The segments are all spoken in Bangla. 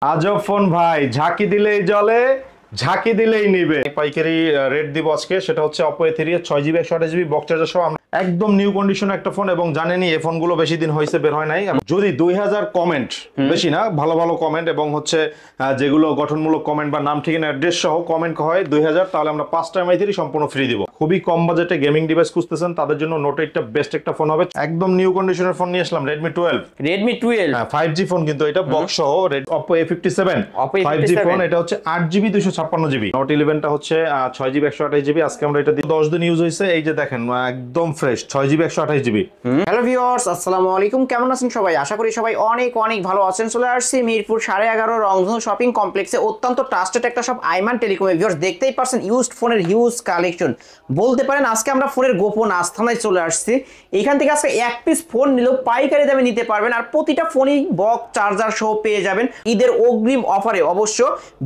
আজব ফোন ভাই, ঝাঁকি দিলেই জ্বলে, ঝাঁকি দিলেই নিবে। পাইকারি রেট দিব আজকে, সেটা হচ্ছে Oppo A3 এর 6GB 128GB বক্স চার্জার সহ একদম নিউ কন্ডিশন একটা ফোন। এবং জানেনই এই ফোনগুলো বেশি দিন হয়েছে বের হয় নাই। যদি 2000 কমেন্ট, বেশি না, ভালো ভালো কমেন্ট এবং হচ্ছে যেগুলো গঠনমূলক কমেন্ট বা নাম ঠিকানা অ্যাড্রেস সহ কমেন্ট হয় 2000, তাহলে আমরা 5টা MI3 সম্পূর্ণ ফ্রি দিব। খুবই কম বাজেটে গেমিং ডিভাইস খুঁজতেছেন তাদের জন্য নোট 8টা বেস্ট একটা ফোন হবে। একদম নিউ কন্ডিশনের ফোন নিয়ে আসলাম, Redmi 12। হ্যাঁ, 5G ফোন কিন্তু এটা, বক্স সহ। Oppo A57 5G ফোন, এটা হচ্ছে 8GB 256GB। নোট 11টা হচ্ছে 6GB 128GB। আজকে আমরা এটা 10 দিন ইউজ হয়েছে। এই যে দেখেন, একদম fresh 6GB 128GB। Hello viewers, আসসালামু আলাইকুম। কেমন আছেন সবাই? আশা করি সবাই অনেক অনেক ভালো আছেন। চলে আসছি মিরপুর 11.5 রংধনু শপিং কমপ্লেক্সে, অত্যন্ত ট্রাস্টেড একটা শপ আইমান টেলিকমে। ভিউয়ার্স, দেখতেই পারছেন ইউজড ফোনের হিউজ কালেকশন। বলতে পারেন আজকে আমরা ফোনের গোপন আস্থানায় চলে আসছি। এখান থেকে আজকে এক পিস ফোন নিলেও পাইকারি দামে নিতে পারবেন, আর প্রতিটা ফোনই বক্স চার্জার সহ পেয়ে যাবেন। ঈদের অগ্রিম অফারে অবশ্য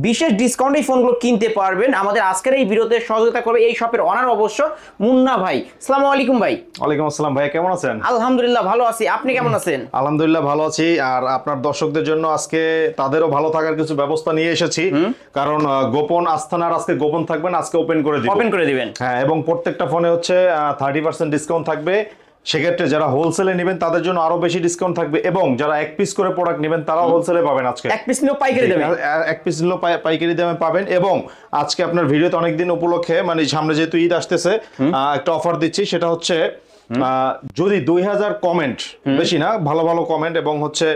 বিশেষ ডিসকাউন্টে এই ফোনগুলো কিনতে পারবেন। আমাদের আজকের এই ভিডিওতে সহযোগিতা করবে এই শপের অনার অবশ্য মুন্না ভাই। আসসালামু আলাইকুম ভাই। ওয়ালাইকুম আসসালাম ভাই, কেমন আছেন? আলহামদুলিল্লাহ ভালো আছি, আপনি কেমন আছেন? আলহামদুলিল্লাহ ভালো আছি। আর আপনার দর্শকদের জন্য আজকে তাদেরও ভালো থাকার কিছু ব্যবস্থা নিয়ে এসেছি, কারণ গোপন আস্থানার আজকে গোপন থাকবেন, আজকে ওপেন করে দিবেন। হ্যাঁ, এবং প্রত্যেকটা ফোনে হচ্ছে 30% ডিসকাউন্ট থাকবে। সেক্ষেত্রে যারা হোলসেলে নেবেন তাদের জন্য আরো বেশি ডিসকাউন্ট থাকবে, এবং যারা এক পিস করে প্রোডাক্ট নেবেন তারাও হোলসেলে পাবেন। আজকে এক পিস নিলেও পাইকারি দামে, এক পিস নিলেও পাইকারি দামে পাবেন। এবং আজকে আপনার ভিডিওতে অনেকদিন উপলক্ষে, মানে সামনে যেহেতু ঈদ আসতেছে, একটা অফার দিচ্ছি। সেটা হচ্ছে যদি 2000 কমেন্ট, বেশি না, ভালো ভালো কমেন্ট এবং হচ্ছে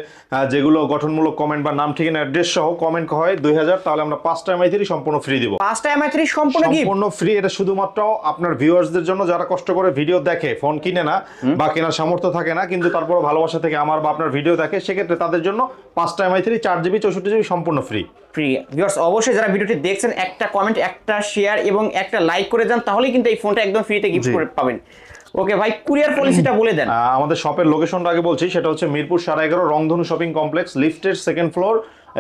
যেগুলো গঠনমূলক কমেন্ট বা নাম ঠিকানা অ্যাড্রেস সহ কমেন্ট হয় 2000, তাহলে আমরা 5টা MI3 সম্পূর্ণ ফ্রি দিব। 5টা MI3 সম্পূর্ণ ফ্রি। এটা শুধুমাত্র আপনার ভিউয়ার্সদের জন্য, যারা কষ্ট করে ভিডিও দেখে, ফোন কিনে না বা কেনার সামর্থ্য থাকে না, কিন্তু তারপর ভালোবাসা থেকে আমার বা আপনার ভিডিও দেখে, সেক্ষেত্রে তাদের জন্য 5টা MI3 4GB 64GB সম্পূর্ণ ফ্রি। ভিউয়ার্স, অবশ্যই যারা ভিডিওটি দেখছেন একটা কমেন্ট, একটা শেয়ার এবং একটা লাইক করে যান, তাহলেই কিন্তু এই ফোনটা একদম ফ্রিতে গিফট করে পাবেন। ওকে ভাই, কুরিয়ার পলিসিটা বলে দেন। আমাদের শপের লোকেশনটা আগে বলছি। সেটা হচ্ছে মিরপুর 11.5 রংধনু শপিং কমপ্লেক্স, লিফটের 2nd ফ্লোর,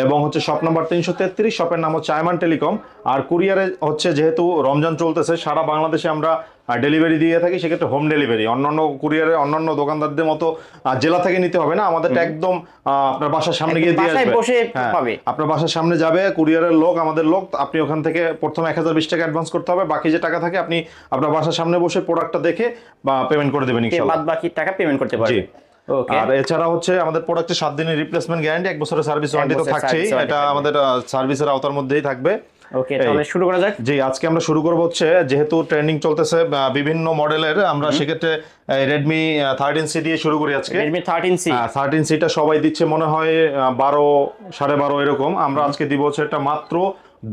এবং হচ্ছে শপ নাম্বার 333। শপের নাম হচ্ছে আইমান টেলিকম। আর কুরিয়ারে হচ্ছে, যেহেতু রমজান চলতেছে, সারা বাংলাদেশে আমরা ডেলিভারি দিয়ে থাকি। সেক্ষেত্রে হোম ডেলিভারি, অন্যান্য কুরিয়ারে অন্যান্য দোকানদারদের মতো জেলা থেকে নিতে হবে না। আমাদেরটা একদম আপনার বাসার সামনে গিয়ে দিয়ে আসবে। আপনার বাসার সামনে যাবে কুরিয়ারের লোক, আমাদের লোক। আপনি ওখান থেকে প্রথমে 1020 টাকা অ্যাডভান্স করতে হবে। বাকি যে টাকা থাকে আপনি আপনার বাসার সামনে বসে প্রোডাক্টটা দেখে বা পেমেন্ট করে দেবেন ইনশাআল্লাহ। বাকি টাকা পেমেন্ট করতে পারবেন। আর এছাড়া হচ্ছে আমাদের প্রোডাক্টে 7 দিনের রিপ্লেসমেন্ট গ্যারান্টি, 1 বছরের সার্ভিস ওয়ারেন্টি তো থাকছেই। এটা আমাদের সার্ভিসের আওতার মধ্যেই থাকবে। ওকে, তাহলে শুরু করা যাক। জি, আজকে আমরা শুরু করব হচ্ছে, যেহেতু ট্রেন্ডিং চলতেছে বিভিন্ন মডেলের, আমরা সেক্ষেত্রে Redmi 13C দিয়ে শুরু করি আজকে। Redmi 13C 13Cটা সবাই দিচ্ছে মনে হয় 12, 12.5 এরকম। আমরা আজকে দিব হচ্ছে এটা মাত্র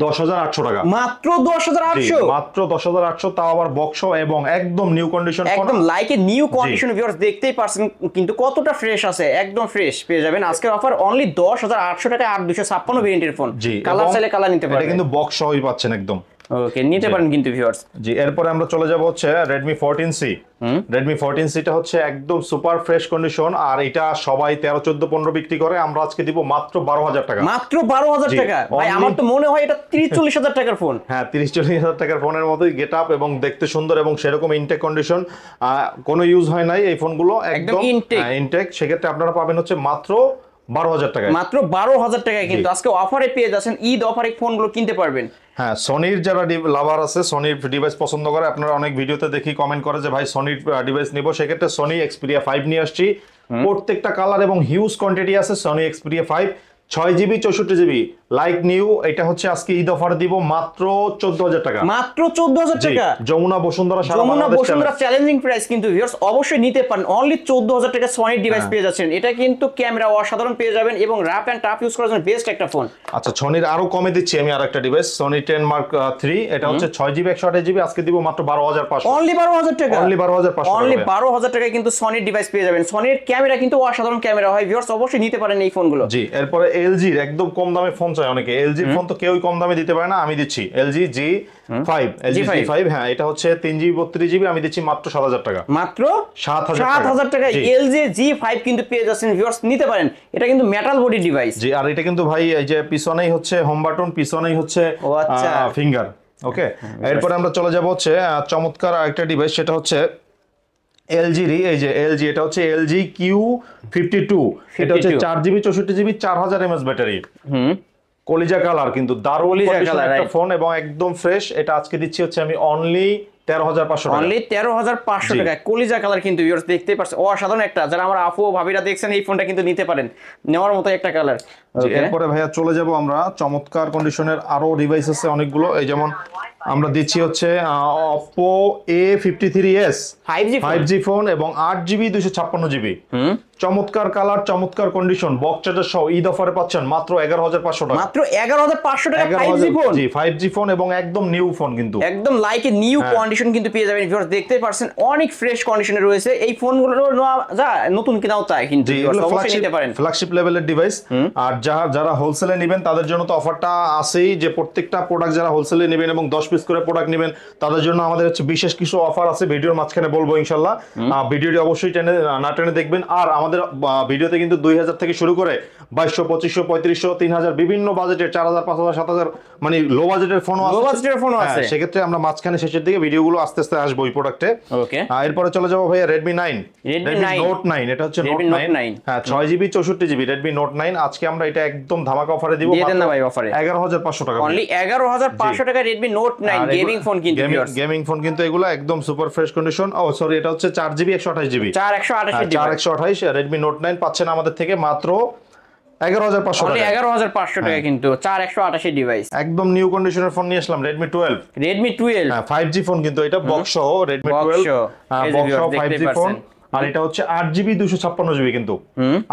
10,800 টাকা। মাত্র 10,800? মাত্র 10,800, তাও আবার বক্স এবং একদম নিউ কন্ডিশন, একদম লাইকে নিউ কন্ডিশন। ভিউয়ার্স, দেখতেই পারছেন কিন্তু কতটা ফ্রেশ আছে, একদম ফ্রেশ পেয়ে যাবেন। আজকের অফার অনলি 10,800 টাকায় 8256 ভেরিয়েন্টের ফোন। কালার চাইলে কালার নিতে পারবেন, এটা কিন্তু বক্স সহই পাচ্ছেন একদম। ওকে, নিতে পারেন কিন্তু ভিউয়ার্স। জি, এরপরে আমরা চলে যাব হচ্ছে Redmi 14C। Redmi 14C টা হচ্ছে একদম সুপার ফ্রেশ কন্ডিশন, আর এটা সবাই 13, 14, 15 বিক্রি করে। আমরা আজকে দিব মাত্র 12,000 টাকা। মাত্র 12,000 টাকা? ভাই, আমার তো মনে হয় এটা 30-40 টাকার ফোন। হ্যাঁ, 30-40 টাকার ফোনের মতোই গেট আপ এবং দেখতে সুন্দর, এবং সেরকম ইনটেক কন্ডিশন, কোনো ইউজ হয় নাই এই ফোনগুলো, একদম ইনটেক। সেক্ষেত্রে আপনারা পাবেন হচ্ছে মাত্র 12,000 টাকা। মাত্র 12,000 টাকায় কিন্তু আজকে অফারে পেয়ে যাচ্ছেন। ঈদ অফারে ফোনগুলো কিনতে পারবেন। হ্যাঁ, সনির যারা লাভার আছে, সনির ডিভাইস পছন্দ করে, আপনারা অনেক ভিডিওতে দেখি কমেন্ট করে যে ভাই সনির ডিভাইস নিব। সেক্ষেত্রে সনি Xperia 5 নিয়ে আসছি। প্রত্যেকটা কালার এবং হিউজ কোয়ান্টিটি আছে। Sony Xperia 5 6GB 64GB like new. এটা হচ্ছে আজকে ঈদ অফার দিব মাত্র 14,000 টাকা। মাত্র 14,000 টাকা। যমুনা বসুন্ধরা চ্যালেঞ্জিং প্রাইস কিন্তু ভিউয়ার্স, অবশ্যই নিতে পারেন। অনলি 14,000 টাকা সনির ডিভাইস পেয়ে যাচ্ছেন। এটা কিন্তু ক্যামেরা অসাধারণ পেয়ে যাবেন এবং রাফ এন্ড টাফ ইউজ করার জন্য বেস্ট একটা ফোন। আচ্ছা, সনির আরো কমে দিচ্ছি আমি আরেকটা ডিভাইস, সনি 10 Mark III। এটা হচ্ছে 6GB 128GB, আজকে দিব মাত্র 12,500। অনলি 12,000 টাকা। অনলি 12,500। অনলি 12,000 টাকায় কিন্তু সনির ডিভাইস পেয়ে যাবেন। সনির ক্যামেরা কিন্তু অসাধারণ ক্যামেরা হয় ভিউয়ার্স, অবশ্যই নিতে পারেন এই ফোনগুলো। জি, এরপরে LG এর একদম কম দামে ফোন চাই অনেকে। LG এর ফোন তো কেউই কম দামে দিতে পারে না, আমি দিচ্ছি LG G5। LG G5, হ্যাঁ, এটা হচ্ছে 3GB 32GB, আমি দিচ্ছি মাত্র 7,000 টাকা। মাত্র 7,000 টাকা LG G5 কিন্তু পেয়ে যাচ্ছেন ভিউয়ার্স, নিতে পারেন। এটা কিন্তু মেটাল বডি ডিভাইস। জি, আর এটা কিন্তু ভাই এই যে পিছনেই হচ্ছে হোম বাটন, পিছনেই হচ্ছে ফিঙ্গার। ওকে, এরপরে আমরা চলে যাব হচ্ছে চমৎকার আরেকটা ডিভাইস। সেটা হচ্ছে LG এই যে LG, এটা হচ্ছে LG Q52। এটা হচ্ছে 4GB 64GB 4000 mAh ব্যাটারি। কলিজা কালার কিন্তু দারুণ কলিজা condition কালার, একটা right? ফোন এবং একদম ফ্রেশ। এটা আজকে দিচ্ছি হচ্ছে আমি অনলি 13,500 টাকা। অনলি 13,500 জি। টাকা কলিজা কালার কিন্তু ভিউয়ার্স দেখতেই পাচ্ছেন অসাধারণ একটা, যারা আমার আপু ও ভাবিরা দেখছেন এই ফোনটা কিন্তু নিতে পারেন, নেওয়ার মতো একটা কালার। জি, এরপরে ভাইয়া চলে যাব আমরা চমৎকার কন্ডিশনের আরো ডিভাইস আছে অনেকগুলো। এই যেমন আমরা দিচ্ছি হচ্ছে Oppo A53s 5G 5G phone এবং 8GB 256GB। চমৎকার কালার, চমৎকার কন্ডিশন, বক্স চার্জার সহ ঈদ অফারে পাচ্ছেন মাত্র 11,500 টাকা। মাত্র 11,500 টাকা 5G ফোন। জি 5G ফোন এবং একদম নিউ ফোন কিন্তু একদম লাইক এ নিউ কন্ডিশন কিন্তু পেয়ে যাবেন ভিউয়ার্স, দেখতেই পারছেন অনেক ফ্রেশ কন্ডিশনে রয়েছে এই ফোনগুলো। যা নতুন কিনাও তাই কিন্তু জি, viewers, অবশ্যই নিতে পারেন। ফ্ল্যাগশিপ লেভেলের ডিভাইস। আর যারা হোলসেলে নেবেন তাদের জন্য তো অফারটা আছেই, যে প্রত্যেকটা প্রোডাক্ট যারা হোলসেলে নেবেন এবং 10 পিস করে প্রোডাক্ট নেবেন তাদের জন্য আমাদের হচ্ছে বিশেষ কিছু অফার আছে, ভিডিওর মাঝখানে বলবো ইনশাআল্লাহ। ভিডিওটি অবশ্যই না টেনে দেখবেন। আর আমাদের ভিডিওতে কিন্তু 2000 থেকে শুরু করে 2200, 2500, 3500, 3000 বিভিন্ন বাজেটের 4000, 5000, 7000 মানে লো বাজেটের ফোনও আছে। লো বাজেটের ফোনও আছে। সেক্ষেত্রে আমরা মাঝখানে শেষের দিকে ভিডিওগুলো আস্তে আস্তে আসবো এই প্রোডাক্টে। ওকে, এরপরে চলে যাবো ভাইয়া Redmi 9 Redmi 9 Note 9। এটা হচ্ছে Redmi Note Note 9 9 হ্যাঁ 6GB 64GB Redmi Note 9। আজকে আমরা এটা একদম ধামাকা অফারে দিব, দিয়ে দেন না ভাই অফারে 11,500 টাকা। অনলি 11,500 টাকা Redmi Note 9 গেমিং ফোন কিন্তু ভিউয়ার্স, গেমিং ফোন কিন্তু এগুলো একদম সুপার ফ্রেশ কন্ডিশন। ও সরি, এটা হচ্ছে 4GB 128GB 4128 4128 Redmi Note 9 পাচ্ছেন আমাদের থেকে মাত্র 11,500 অনলি টাকা। 11,500 টাকা কিন্তু 4128 ডিভাইস। একদম নিউ কন্ডিশনের ফোন নিয়ে আসলাম Redmi 12। Redmi 12 হ্যাঁ 5G ফোন কিন্তু এটা বক্স সহ Redmi Box 12 সহ। এই যে বক্স সহ viewers, 5G দেখতেই ফোন। পারছেন। আর এটা হচ্ছে 8GB 256GB কিন্তু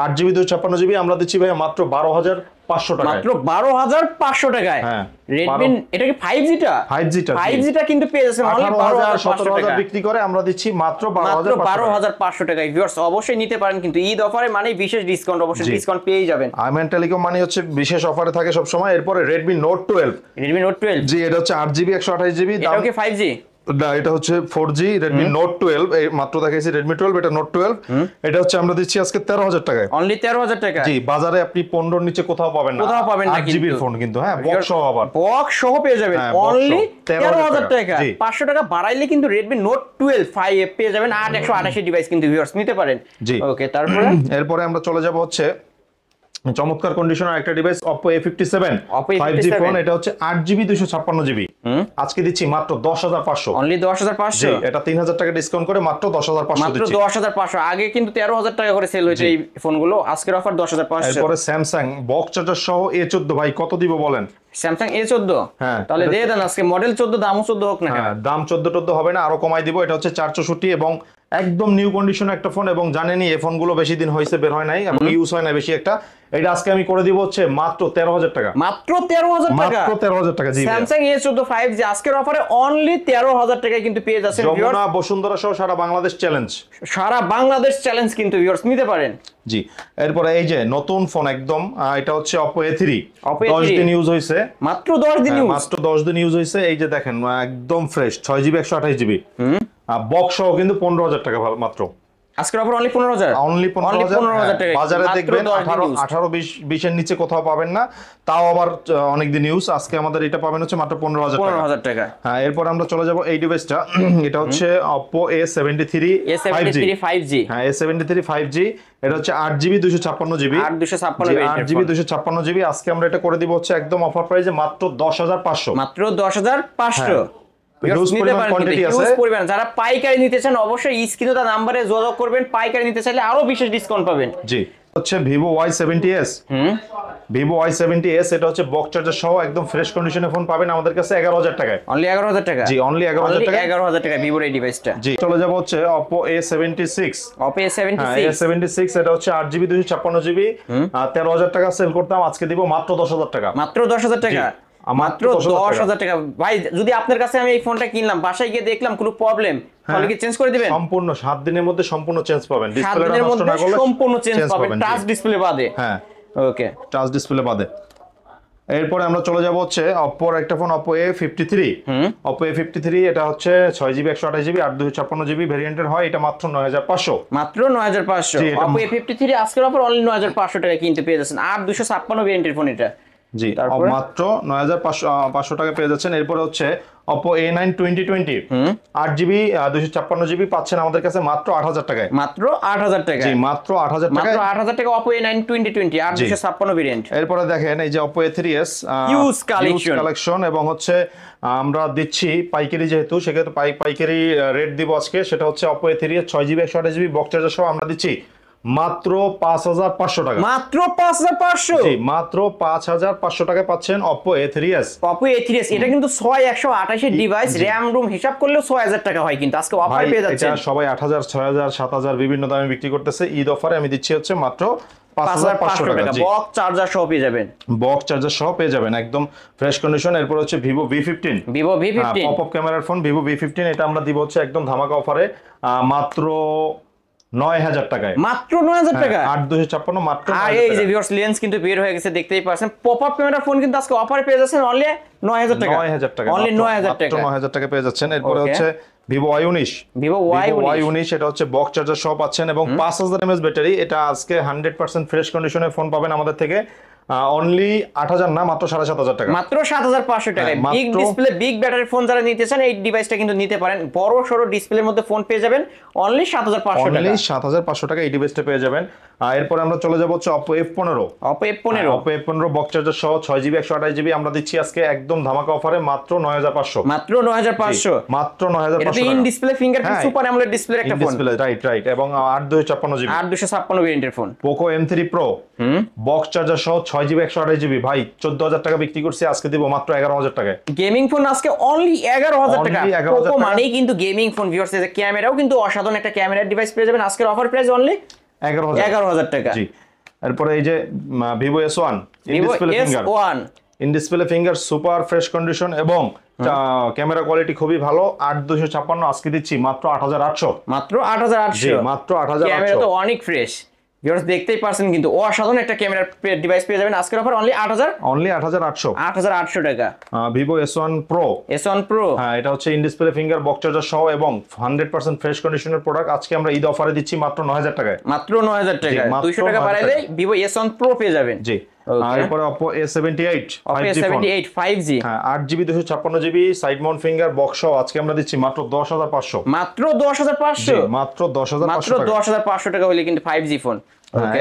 8GB 256GB আমরা দিচ্ছি ভাই মাত্র 12,500 টাকা। মাত্র 12,500 টাকায় হ্যাঁ, Redmi, এটা কি 5G টা? 5G টা 5G টা কিন্তু পেয়ে যাচ্ছেন অনলি 18,000 12,500 টাকা। 17,000 বিক্রি করে আমরা দিচ্ছি মাত্র মাত্র 12,500 টাকা। 12,500 টাকায় ভিউয়ার্স, অবশ্যই নিতে পারেন কিন্তু ঈদ অফারে মানে বিশেষ ডিসকাউন্ট, অবশ্যই জি। ডিসকাউন্ট পেয়ে যাবেন। আইম্যান টেলিকম মানে হচ্ছে বিশেষ অফারে থাকে সব সময়। এরপরে Redmi Note 12। Redmi Note 12 জি, এটা হচ্ছে 8GB 128GB দাম। এটাও কি 5G? না, এটা হচ্ছে 4G Redmi Note 12। এই মাত্র দেখাইছি Redmi 12, এটা Note 12। এটা হচ্ছে আমরা দিচ্ছি আজকে 13,000 টাকায়। অনলি 13,000 টাকা। জি, বাজারে আপনি 15 নিচে কোথাও পাবেন না। কোথাও পাবেন না 8GB কিন্তু। ফোন কিন্তু হ্যাঁ বক্স সহ আবার। বক্স সহ পেয়ে যাবেন হ্যাঁ, box অনলি সহ 13,000 টাকা। জি। 500 টাকা বাড়াইলে কিন্তু Redmi Note 12 5 পেয়ে যাবেন 8128 ডিভাইস কিন্তু ভিউয়ার্স নিতে পারেন। জি। ওকে, তারপরে এরপরে আমরা চলে যাব হচ্ছে চমৎকার কন্ডিশনের একটা device Oppo A57 Oppo 5G A57 phone. এটা হচ্ছে 8GB 256GB আজকে দিচ্ছি মাত্র 10,500। অনলি 10,500। জি, এটা 3,000 টাকা ডিসকাউন্ট করে মাত্র 10,500 মাত্র দিচ্ছি। 10,500। আগে কিন্তু 13,000 টাকা করে সেল হয়েছে এই ফোনগুলো, আজকের অফার 10,500। এরপরে Samsung বক্স চার্জার সহ A14 ভাই কত দিব বলেন? Samsung A14 হ্যাঁ, তাহলে দিয়ে দেন আজকে মডেল 14 দামও 14 হোক না কেন। হ্যাঁ, দাম 14 হবে না, আরো কমাই দিব। এটা হচ্ছে 464 এবং একদম নিউ কন্ডিশনের একটা ফোন এবং জানেনই এই ফোনগুলো বেশি দিন হয়েছে বের হয় নাই এবং ইউজ হয় না বেশি একটা। এটা আজকে আমি করে দিব হচ্ছে মাত্র 13,000 টাকা। মাত্র 13,000 টাকা, মাত্র 13,000 টাকা। জি, Samsung A14 5G আজকের অফারে অনলি 13,000 টাকায় কিন্তু পেয়ে যাচ্ছেন ভিউয়ার্স। যমুনা বসুন্ধরা সহ সারা বাংলাদেশ চ্যালেঞ্জ। সারা বাংলাদেশ চ্যালেঞ্জ কিন্তু ভিউয়ার্স নিতে পারেন। জি, এরপরে এই যে নতুন ফোন একদম এটা হচ্ছে Oppo A3। Oppo 10 A3 দিন ইউজ হয়েছে, মাত্র 10 দিন ইউজ। মাত্র 10 দিন ইউজ হয়েছে। এই যে দেখেন একদম ফ্রেশ 6GB 128GB বক্স সহ কিন্তু 15,000 টাকা মাত্র। আজকের অফার অনলি 15,000। অনলি 15,000 টাকা। বাজারে মাত্র দেখবেন 10 দিন use। 18-20 এর নিচে কোথাও পাবেন না, তাও আবার অনেক দিন ইউজ। আজকে আমাদের এটা পাবেন হচ্ছে মাত্র 15,000 টাকা। 15,000 টাকা। হ্যাঁ, এরপর আমরা চলে যাব এই ডিভাইসটা। এটা হচ্ছে Oppo A73 A73 5G। হ্যাঁ, A73 5G। এটা হচ্ছে 8GB 256GB 8,256 8GB আজকে আমরা এটা করে দিব হচ্ছে একদম অফার প্রাইসে মাত্র 10,500। মাত্র 10,500। হিউজ পরিমাণ কোয়ান্টিটি আছে। পরিমাণ যারা পাইকারি নিতে চান অবশ্যই স্ক্রিনে দেওয়া নম্বরে যোগাযোগ করবেন, পাইকারি নিতে চাইলে আরো বিশেষ ডিসকাউন্ট পাবেন। জি, হচ্ছে Vivo Y70s। Vivo Y70s এটা হচ্ছে বক্স চার্জার সহ একদম ফ্রেশ কন্ডিশনে ফোন পাবেন আমাদের কাছে 11,000 টাকায়। অনলি 11,000 টাকা। জি, অনলি 11,000 টাকা। 11,000 টাকা ভিভোর এই ডিভাইসটা। জি, চলে যাব হচ্ছে Oppo A76। Oppo A76 A76 এটা হচ্ছে 8GB 256GB 13,000 টাকা সেল করতাম, আজকে দিব মাত্র 10,000 টাকা। মাত্র 10,000 টাকা। মাত্র 10,000 টাকা। ভাই যদি আপনার কাছে আমি এই ফোনটা কিনলাম, বাসায় গিয়ে দেখলাম কোনো প্রবলেম, তাহলে কি চেঞ্জ করে দিবেন? সম্পূর্ণ 7 দিনের মধ্যে সম্পূর্ণ চেঞ্জ পাবেন। 7 ডিসপ্লেটা দিনের নষ্ট মধ্যে না করলে সম্পূর্ণ চেঞ্জ পাবেন, জি। টাচ ডিসপ্লে বাদে। হ্যাঁ, ওকে, টাচ ডিসপ্লে বাদে। এরপরে আমরা চলে যাব হচ্ছে Oppo এর একটা phone Oppo A53। Oppo A53 এটা হচ্ছে 6GB 128GB 8,256GB ভেরিয়েন্টের হয়। এটা মাত্র 9,500। মাত্র 9,500। জি, এটা Oppo A53 আজকের অফার অনলি 9,500 টাকা কিনতে পেয়ে যাচ্ছেন। 8,256 ভেরিয়েন্টের ফোন এটা। জি তারপরে? মাত্র 9500 টাকা পেয়ে যাচ্ছেন। এরপরে হচ্ছে Oppo A9 2020 8GB 256GB পাচ্ছেন আমাদের কাছে মাত্র 8000 টাকায়। মাত্র 8000 টাকা। জি মাত্র 8000 মাত্র টাকায়। 8000 টাকা Oppo A9 2020 8256 ভেরিয়েন্ট। এরপরে দেখেন এই যে Oppo A3s huge collection collection এবং হচ্ছে আমরা দিচ্ছি পাইকারি, যেহেতু সেক্ষেত্রে পাইকারি রেট দিব আজকে। সেটা হচ্ছে Oppo A3s 6GB 128GB box charger সহ আমরা দিচ্ছি মাত্র 5500 টাকা। মাত্র 5500। জি মাত্র 5500 টাকায় পাচ্ছেন Oppo A3s। Oppo A3s এটা কিন্তু 6128 এর ডিভাইস, র‍্যাম রুম হিসাব করলেও 6000 টাকা হয়, কিন্তু আজকে অফার পেয়ে যাচ্ছেন। এটা সবাই 8000 6000 7000 বিভিন্ন দামে বিক্রি করতেছে, ঈদ অফারে আমি দিচ্ছি হচ্ছে মাত্র 5500 টাকা। বক্স চার্জার সহ পেয়ে যাবেন। বক্স চার্জার সহ পেয়ে যাবেন একদম ফ্রেশ কন্ডিশন। এরপর হচ্ছে Vivo V15, Vivo V15 pop up ক্যামেরার ফোন Vivo V15, এটা আমরা দিব হচ্ছে একদম ধামাকা অফারে মাত্র 9000 টাকায়। মাত্র 9000 টাকা 8256 মাত্র। আর এই যে ভিউয়ার্স লেন্স কিন্তু বের হয়ে গেছে, দেখতেই পাচ্ছেন। পপ আপ ক্যামেরা ফোন কিন্তু আজকে অফারে পেয়ে যাচ্ছেন অনলি 9000 টাকা। 9000 টাকা অনলি 9000 টাকা। 9000 টাকা পেয়ে যাচ্ছেন। এরপরে হচ্ছে Vivo Y19, Vivo Y19 এটা হচ্ছে বক্স চার্জার সহ পাচ্ছেন এবং 5000 mAh ব্যাটারি। এটা আজকে 100% ফ্রেশ কন্ডিশনের ফোন পাবেন আমাদের থেকে অনলি 8000 না মাত্র 7500 টাকা। মাত্র 7500 টাকায় মাত্র। Big display big battery phone যারা নিতে চান এই ডিভাইসটা কিন্তু নিতে পারেন। বড় সরো ডিসপ্লের মধ্যে ফোন পেয়ে যাবেন অনলি 7500 টাকা। অনলি 7500 টাকা এই ডিভাইসটা পেয়ে যাবেন। এরপর আমরা চলে যাব হচ্ছে Oppo F15। Oppo F15 Oppo F15 box charger সহ 6GB 128GB আমরা দিচ্ছি আজকে একদম ধামাকা অফারে মাত্র 9500। মাত্র 9500। মাত্র 9500 এটা in display fingerprint super AMOLED ডিসপ্লের একটা ফোন। ডিসপ্লে রাইট এবং 8256GB 8256 ভেরিয়েন্টের ফোন। Poco M3 Pro box charger সহ 6GB 128GB ভাই 14000 টাকা বিক্রি করছি, আজকে দিব মাত্র 11000 টাকায়। গেমিং ফোন আজকে অনলি 11000 টাকা। Only 11,000 Poco টাকা। মানেই কিন্তু গেমিং ফোন। ভিউয়ার্স এই যে ক্যামেরাও কিন্তু অসাধারণ একটা ক্যামেরার ডিভাইস পেয়ে যাবেন আজকের অফার প্রাইস অনলি 11000 টাকা। জি এরপরে এই যে Vivo S1 Vivo S1 in display finger super fresh condition এবং ক্যামেরা কোয়ালিটি খুবই ভালো। 8256 আজকে দিচ্ছি মাত্র 8800। মাত্র 8800। জি মাত্র 8800। ক্যামেরা তো অনেক ফ্রেশ। ভিউয়ার্স দেখতেই পারছেন কিন্তু অসাধারণ একটা ক্যামেরার ডিভাইস পেয়ে যাবেন আজকের অফার অনলি 8800 টাকা। Vivo S1 Pro S1 Pro হ্যাঁ এটা হচ্ছে in display finger box charger সহ এবং 100% ফ্রেশ কন্ডিশনের প্রোডাক্ট। আজকে আমরা ঈদ অফারে দিচ্ছি মাত্র 9000 টাকায়। মাত্র 9000 টাকা। মাত্র 200 টাকা 9000 বাড়াইলে Vivo S1 Pro পেয়ে যাবেন। জি এরপরে Oppo A78 5G phone 78 5G হ্যাঁ 8GB 256GB side Mount finger box সহ আজকে আমরা দিচ্ছি মাত্র 10500। মাত্র 10500। মাত্র 10500 মাত্র 10500 টাকা হলে কিন্তু 5G ফোন।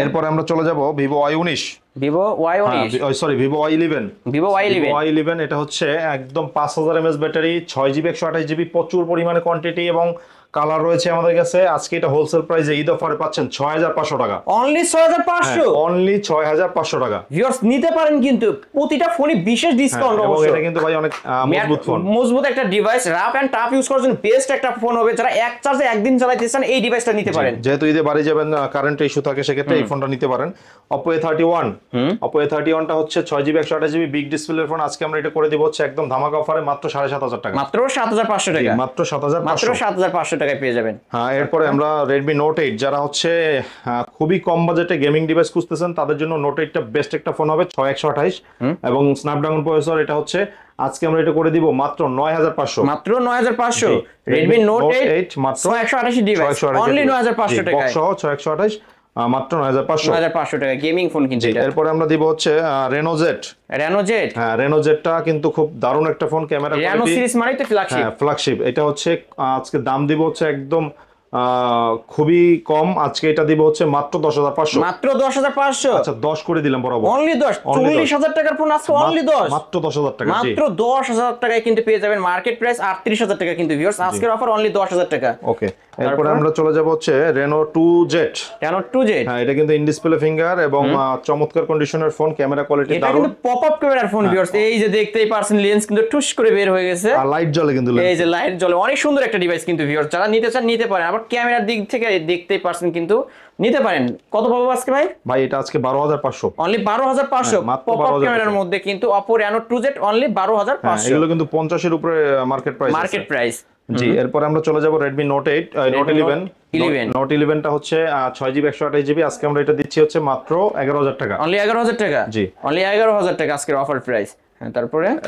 এরপর আমরা চলে যাব Vivo Y19। Vivo Y19 sorry Vivo Y11। Vivo Y11 এটা হচ্ছে একদম 5000 mAh ব্যাটারি 6GB 128GB প্রচুর পরিমাণে কোয়ান্টিটি এবং কালার রয়েছে আমাদের কাছে। আজকে এটা হোলসেল প্রাইসে ঈদ অফারে পাচ্ছেন 6500 টাকা। অনলি 6500। অনলি 6500 টাকা। ভিউয়ার্স নিতে পারেন কিন্তু প্রতিটা ফোনে বিশেষ ডিসকাউন্ট এবং অবশ্যই। এটা কিন্তু ভাই অনেক মজবুত ফোন। মজবুত একটা device, rough and tough use করার জন্য বেস্ট একটা ফোন হবে। যারা এক চার্জে একদিন চালাতে চান এই ডিভাইসটা নিতে পারেন। যেহেতু ঈদে বাড়ি যাবেন কারেন্ট ইস্যু থাকে সেক্ষেত্রে এই ফোনটা নিতে পারেন। Oppo A31 Oppo A31 টা হচ্ছে 6GB 128GB বিগ ডিসপ্লের ফোন। আজকে আমরা এটা করে দিব হচ্ছে একদম ধামাকা অফারে মাত্র 7500 টাকা। মাত্র 7500 টাকা। মাত্র 7500। মাত্র 7500 টাকায় পেয়ে যাবেন। হ্যাঁ এরপরে আমরা Redmi Note 8 যারা হচ্ছে খুবই কম বাজেটে গেমিং ডিভাইস খুঁজতেছেন তাদের জন্য Note 8 টা বেস্ট একটা ফোন হবে 6128 এবং স্ন্যাপড্রাগন প্রসেসর। এটা হচ্ছে আজকে আমরা এটা করে দিব মাত্র 9500। মাত্র 9500 Redmi Note 8 মাত্র 6128 ডিভাইস অনলি 9500 টাকায়। বক্স সহ 6128 মাত্র 9500 টাকা গেমিং ফোন কিন্তু এটা। এরপরে আমরা দিব হচ্ছে Reno Z। হ্যাঁ Reno Z টা কিন্তু খুব দারুণ একটা phone. Camera Reno quality series মানে তো ফ্ল্যাগশিপ। হ্যাঁ ফ্ল্যাগশিপ। এটা হচ্ছে আজকে দাম দিব হচ্ছে একদম খুবই কম। আজকে এটা দিব হচ্ছে মাত্র 10500। মাত্র 10500। আচ্ছা 10 করে দিলাম বরাবর। অনলি 10 40000 টাকার ফোন আজকে অনলি 10 মাত্র 10000 টাকা। মাত্র 10000 টাকায় কিন্তু পেয়ে যাবেন। মার্কেট প্রাইস 38000 টাকা কিন্তু ভিউয়ার্স আজকের অফার অনলি 10000 টাকা। ওকে এরপর আমরা চলে যাব হচ্ছে Reno 2Z। Reno 2Z হ্যাঁ এটা কিন্তু ইন ডিসপ্লে ফিঙ্গার এবং চমৎকার কন্ডিশনের ফোন। ক্যামেরা কোয়ালিটি এটা দারুণ। কিন্তু পপ আপ ক্যামেরার ফোন ভিউয়ার্স। এই যে দেখতেই পারছেন লেন্স কিন্তু টুস করে বের হয়ে গেছে আর লাইট জ্বলে কিন্তু। এই যে লাইট জ্বলে অনেক সুন্দর একটা ডিভাইস কিন্তু ভিউয়ার্স। যারা নিতে চান নিতে পারেন। আবার ক্যামেরার দিক থেকে দেখতেই পারছেন কিন্তু নিতে পারেন। কত পাবো আজকে ভাই? ভাই এটা আজকে 12500। অনলি 12500 পপ আপ ক্যামেরার মধ্যে কিন্তু Oppo Reno 2Z অনলি 12500। এগুলো কিন্তু 50 এর উপরে মার্কেট প্রাইস। জি এরপর আমরা চলে যাব Redmi Note 8 Note 11 Note 11 টা হচ্ছে 6GB 128GB আজকে আমরা এটা দিচ্ছি হচ্ছে মাত্র 11000 টাকা। অনলি 11000 টাকা। জি অনলি 11000 টাকা আজকের অফার প্রাইস। হ্যাঁ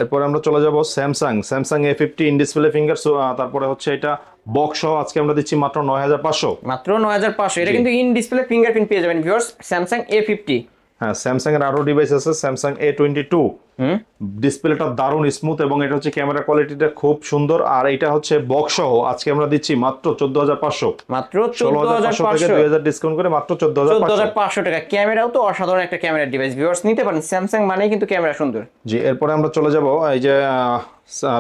এরপরে আমরা চলে যাব Samsung A50 in display finger. তারপরে হচ্ছে এটা বক্স সহ আজকে আমরা দিচ্ছি মাত্র 9500। মাত্র 9500। এটা কিন্তু ইন ডিসপ্লে ফিঙ্গারপ্রিন্ট পেয়ে যাবেন ভিউয়ার্স Samsung A50। হ্যাঁ স্যামসাং এর আরো ডিভাইস আছে, স্যামসাং A22। ডিসপ্লেটা দারুণ স্মুথ এবং এটা হচ্ছে ক্যামেরা কোয়ালিটিটা খুব সুন্দর। আর এটা হচ্ছে বক্স সহ আজকে আমরা দিচ্ছি মাত্র 14500, মাত্র 14500 থেকে 2000 ডিসকাউন্ট করে মাত্র 14500 টাকা। ক্যামেরাও তো অসাধারণ একটা ক্যামেরা ডিভাইস, ভিউয়ার্স নিতে পারেন। স্যামসাং মানেই কিন্তু ক্যামেরা সুন্দর। জি, এরপরে আমরা চলে যাব এই যে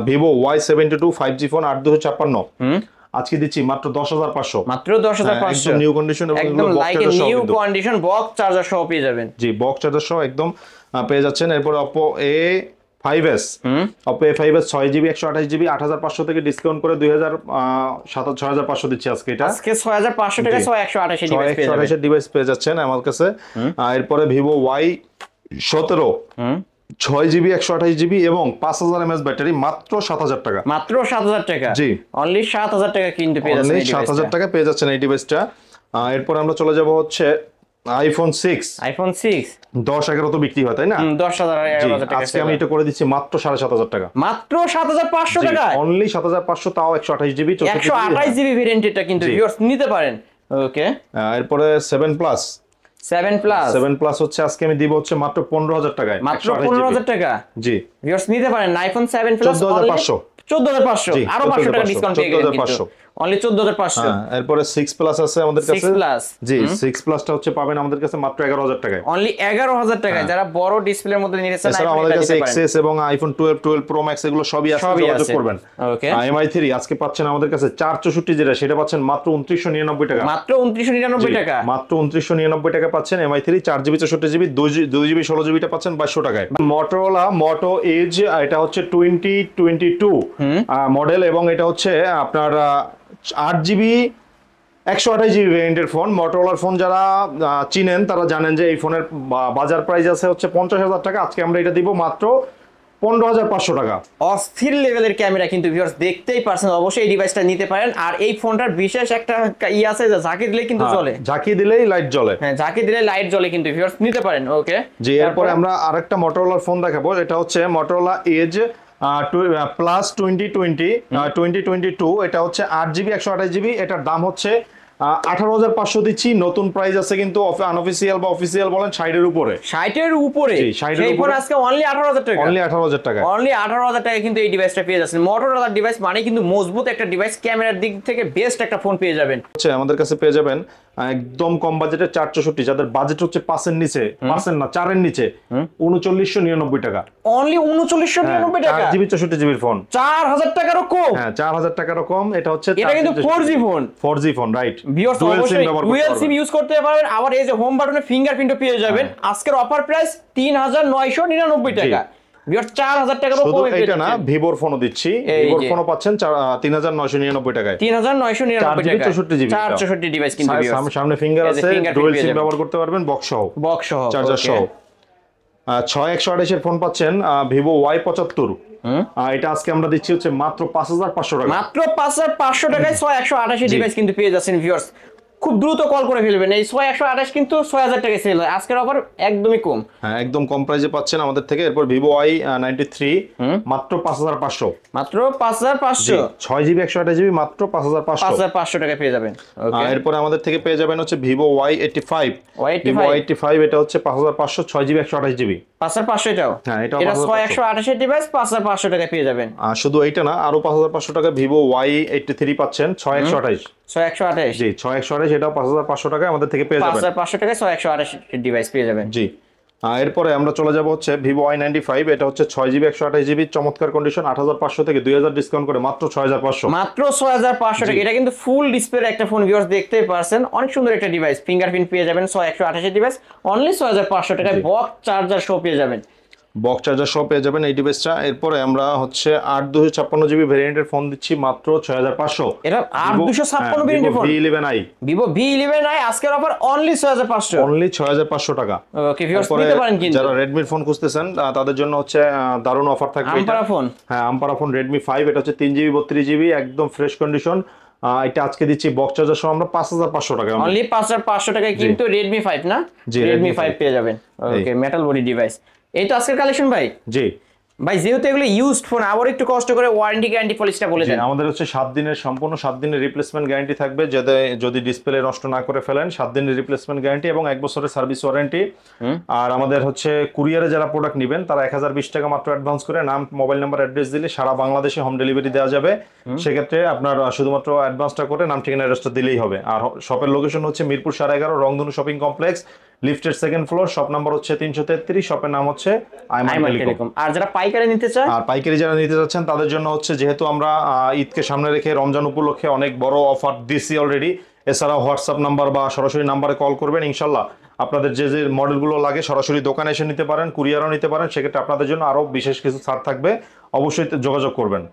ভিভো Y72 5G ফোন 8256, আজকে দিচ্ছি মাত্র 10500, মাত্র 10500, একদম নিউ কন্ডিশন এবং একদম বক্স লাইক চার্জার সহ নিউ কিন্তু। কন্ডিশন বক্স চার্জার সহ পেয়ে যাবেন। জি, বক্স চার্জার সহ একদম পেয়ে যাচ্ছেন। এরপর Oppo A5s, Oppo A5s 6GB 128GB 8500 থেকে ডিসকাউন্ট করে 6500 দিচ্ছি আজকে। এটা আজকে 6500 টাকা 6128 ডিভাইস পেয়ে যাবেন। 6128 ডিভাইস পেয়ে যাচ্ছেন আমার কাছে। এরপরে ভিভো Y17 6GB 128GB এবং 5000 mAh ব্যাটারি মাত্র 7000 টাকা। মাত্র 7000 টাকা। জি, অনলি 7000 টাকা কিন্তু পেয়ে যাচ্ছেন এই ডিভাইসটা। 7000 টাকা পেয়ে যাচ্ছেন এই ডিভাইসটা। এরপর আমরা চলে যাব হচ্ছে আইফোন 6। আইফোন 6 10-11 তো বিক্রি হয় তাই না? 10000 11000 টাকা। আজকে আমি এটা করে দিচ্ছি মাত্র 7500 টাকা। মাত্র 7500 টাকা, অনলি 7500, তাও 128GB 128GB ভেরিয়েন্ট এটা কিন্তু ভিউয়ার্স নিতে পারেন। ওকে, এরপরে 7 প্লাস 7 প্লাস হচ্ছে আজকে আমি দিব হচ্ছে মাত্র 15000 টাকায়, মাত্র 15000 টাকা। জি, ভিউয়ার্স নিতে পারেন আইফোন 7 প্লাস 14500, 14500, আরো 500 টাকা ডিসকাউন্ট পেয়ে গেলেন কিন্তু অনলি 14500। এরপরে 6 প্লাস আছে আমাদের কাছে। 6 প্লাস, জি, 6 প্লাসটা হচ্ছে পাবেন আমাদের কাছে মাত্র 11000 টাকায়, অনলি 11000 টাকায়। যারা বড় ডিসপ্লের মধ্যে নিতে চান এছাড়া আমাদের কাছে XS এবং আইফোন 12 প্রো ম্যাক্স এগুলো সবই আছে, যোগাযোগ করবেন। ওকে, MI3 আজকে পাচ্ছেন আমাদের কাছে 464 যেটা, সেটা পাচ্ছেন মাত্র 2999 টাকা, মাত্র 2999 টাকা, মাত্র 2999 টাকা পাচ্ছেন MI3 4GB 64GB 2GB 16GB টা পাচ্ছেন 2200 টাকায়। Motorola Moto Edge, এটা হচ্ছে 2022 মডেল এবং এটা হচ্ছে আপনার 8GB 128GB ভেরিয়েন্টের ফোন। Motorola ফোন যারা চিনেন তারা জানেন যে এই ফোনের বাজার প্রাইস আছে হচ্ছে 50000 টাকা। আজকে আমরা এটা দিব মাত্র 15500 টাকা। অস্থির লেভেলের ক্যামেরা কিন্তু ভিউয়ার্স দেখতেই পারছেন। অবশ্যই এই ডিভাইসটা নিতে পারেন। আর এই ফোনটার বিশেষ একটা আছে যে ঝাঁকি দিলে কিন্তু জ্বলে, ঝাঁকি দিলেই লাইট জ্বলে। হ্যাঁ, ঝাঁকি দিলে লাইট জ্বলে কিন্তু ভিউয়ার্স নিতে পারেন। ওকে, জি, এরপরে আমরা আরেকটা Motorola ফোন দেখাবো। এটা হচ্ছে Motorola Edge প্লাস 2022, এটা হচ্ছে 8GB 128GB, এটার দাম হচ্ছে 18500 দিচ্ছি। নতুন প্রাইস আছে কিন্তু আনঅফিসিয়াল বা অফিসিয়াল বলেন 60 এর উপরে, 60 উপরে। সেই ফোন আজকে অনলি 18000 টাকা, অনলি 18000 টাকা, অনলি 18000 টাকা কিন্তু এই ডিভাইসটা পেয়ে যাচ্ছেন। Motorola ডিভাইস মানে কিন্তু মজবুত একটা ডিভাইস, ক্যামেরার দিক থেকে বেস্ট একটা ফোন পেয়ে যাবেন। হচ্ছে আমাদের কাছে পেয়ে যাবেন একদম কম বাজেটে 464, যাদের বাজেট হচ্ছে 5 এর নিচে, 5 এর না 4 এর নিচে, 3999 টাকা, অনলি 3999 টাকা, 8GB 64GB ফোন 4000 টাকারও কম। হ্যাঁ, 4000 টাকারও কম। এটা হচ্ছে এটা কিন্তু 4G phone, 4G phone, right. Viewers অবশ্যই ডুয়াল সিম ইউজ করতে পারেন। আবার এই যে হোম বাটনে ফিঙ্গারপ্রিন্টও পেয়ে যাবেন। আজকের অফার প্রাইস 3999 টাকা। ভিউয়ার্স 4000 টাকার শুধু কমে এটা না, ভিভোর ফোনও দিচ্ছি। ভিভোর ফোনও পাচ্ছেন 3999 টাকায়, 3999 টাকা, 464 ডিভাইস কিন্তু ভিউয়ার্স। সামনে ফিঙ্গার আছে, ডুয়াল সিম ব্যবহার করতে পারবেন, বক্স সহ চার্জার সহ। 6128 এর ফোন পাচ্ছেন ভিভো Y75, এটা আজকে আমরা দিচ্ছি হচ্ছে মাত্র 5500 টাকা, মাত্র 5500 টাকায় 6128 ডিভাইস কিন্তু পেয়ে যাচ্ছেন ভিউয়ার্স। খুব দ্রুত কল করে ফেলবেন। এই 6128 কিন্তু 6000 টাকায় সেল হয়। আজকের অফার একদমই কম, হ্যাঁ একদম কম প্রাইসে পাচ্ছেন আমাদের থেকে। এরপর ভিভো Y93 মাত্র 5500, মাত্র 5500, 6GB 128GB মাত্র 5500 টাকা পেয়ে যাবেন। ওকে, এরপর আমাদের থেকে পেয়ে যাবেন হচ্ছে ভিভো Y85, ভিভো Y85 এটা হচ্ছে 5500, 6GB 128GB, 5500 এটাও। হ্যাঁ, এটা 6128 ডিভাইস 5500 টাকা পেয়ে যাবেন। শুধু এইটা না, আরো 5500 টাকা ভিভো Y83 পাচ্ছেন 6128, 6128, জি 6128, এটাও 5500 টাকা আমাদের থেকে পেয়ে যাবেন। 5500 টাকায় 6128 ডিভাইস পেয়ে যাবেন। জি, এরপরে আমরা চলে যাব হচ্ছে ভিভো Y95, এটা হচ্ছে 6GB 128GB, চমৎকার কন্ডিশন, 8500 থেকে 2000 ডিসকাউন্ট করে মাত্র 6500, মাত্র 6500 টাকা। এটা কিন্তু ফুল ডিসপ্লে একটা ফোন ভিউয়ার্স দেখতেই পারছেন। অনেক সুন্দর একটা ডিভাইস, ফিঙ্গারপ্রিন্ট পেয়ে যাবেন। 6128 ডিভাইস অনলি 6500 টাকায় বক্স চার্জার সহ পেয়ে যাবেন, বক্স চার্জার সহ পেয়ে যাবেন এই ডিভাইসটা। এরপরে আমরা হচ্ছে 8256GB ভেরিয়েন্টের ফোন দিচ্ছি মাত্র 6500, এটা 8256 ভেরিয়েন্টের ফোন, V11i, ভিভো V11i আজকের অফার অনলি 6500, অনলি 6500 টাকা। ওকে ভিউয়ার্স নিতে পারেন কিন্তু যারা রেডমির ফোন খুঁজতেছেন তাদের জন্য হচ্ছে দারুণ অফার থাকবে এটা। আমপারা ফোন, হ্যাঁ আমপারা ফোন রেডমি 5, এটা হচ্ছে 3GB 32GB একদম ফ্রেশ কন্ডিশন। এটা আজকে দিচ্ছি বক্স চার্জার সহ আমরা 5500 টাকা, অনলি 5500 টাকায় কিন্তু রেডমি 5 না, রেডমি 5 পেয়ে যাবেন। ওকে, মেটাল বডি ডিভাইস। এই তো আজকের কালেকশন ভাই। জি, ভাই যেহেতু এগুলো ইউজড ফোন, আবার একটু কষ্ট করে ওয়ারেন্টি গ্যারান্টি পলিসিটা বলে জি, দেন। আমাদের হচ্ছে 7 দিনের সম্পূর্ণ 7 দিনের রিপ্লেসমেন্ট গ্যারান্টি থাকবে, যদি ডিসপ্লে নষ্ট না করে ফেলেন 7 দিনের রিপ্লেসমেন্ট গ্যারান্টি এবং 1 বছরের সার্ভিস ওয়ারেন্টি। আর আমাদের হচ্ছে কুরিয়ারে যারা প্রোডাক্ট নেবেন তারা 1020 টাকা মাত্র অ্যাডভান্স করে নাম, মোবাইল নাম্বার, অ্যাড্রেস দিলে সারা বাংলাদেশে হোম ডেলিভারি দেওয়া যাবে। সেক্ষেত্রে আপনার শুধুমাত্র অ্যাডভান্সটা করে নাম, ঠিকানা, অ্যাড্রেসটা দিলেই হবে। আর শপের লোকেশন হচ্ছে মিরপুর 11.5 রংধনু শপিং কমপ্লেক্স, লিফটের সেকেন্ড ফ্লোর, শপ নাম্বার হচ্ছে 333, শপের নাম হচ্ছে আইমান টেলিকম। আর যারা পাইকারি নিতে চায়, আর পাইকারি যারা নিতে যাচ্ছেন তাদের জন্য হচ্ছে, যেহেতু আমরা ঈদকে সামনে রেখে রমজান উপলক্ষে অনেক বড় অফার দিচ্ছি অলরেডি, এছাড়াও হোয়াটসঅ্যাপ নাম্বার বা সরাসরি নাম্বারে কল করবেন, ইনশাল্লাহ আপনাদের যে যে মডেলগুলো লাগে সরাসরি দোকানে এসে নিতে পারেন, কুরিয়ারও নিতে পারেন। সেক্ষেত্রে আপনাদের জন্য আরো বিশেষ কিছু ছাড় থাকবে, অবশ্যই যোগাযোগ করবেন।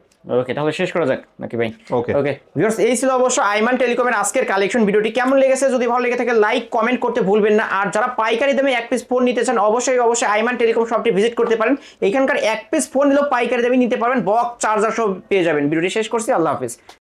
ওকে তাহলে শেষ করা যাক নাকি ভাই? ওকে ওকে ভিউয়ার্স, এই ছিল অবশ্য আইমান টেলিকমের আজকের কালেকশন। ভিডিওটি কেমন লেগেছে যদি ভালো লেগে থাকে লাইক কমেন্ট করতে ভুলবেন না। আর যারা পাইকারি দামে এক পিস ফোন নিতে চান অবশ্যই আইমান টেলিকম শপটি ভিজিট করতে পারেন। এখানকার এক পিস ফোন নিলেও পাইকারি দামে নিতে পারবেন, বক্স চার্জার সব পেয়ে যাবেন। ভিডিওটি শেষ করছি, আল্লাহ হাফেজ।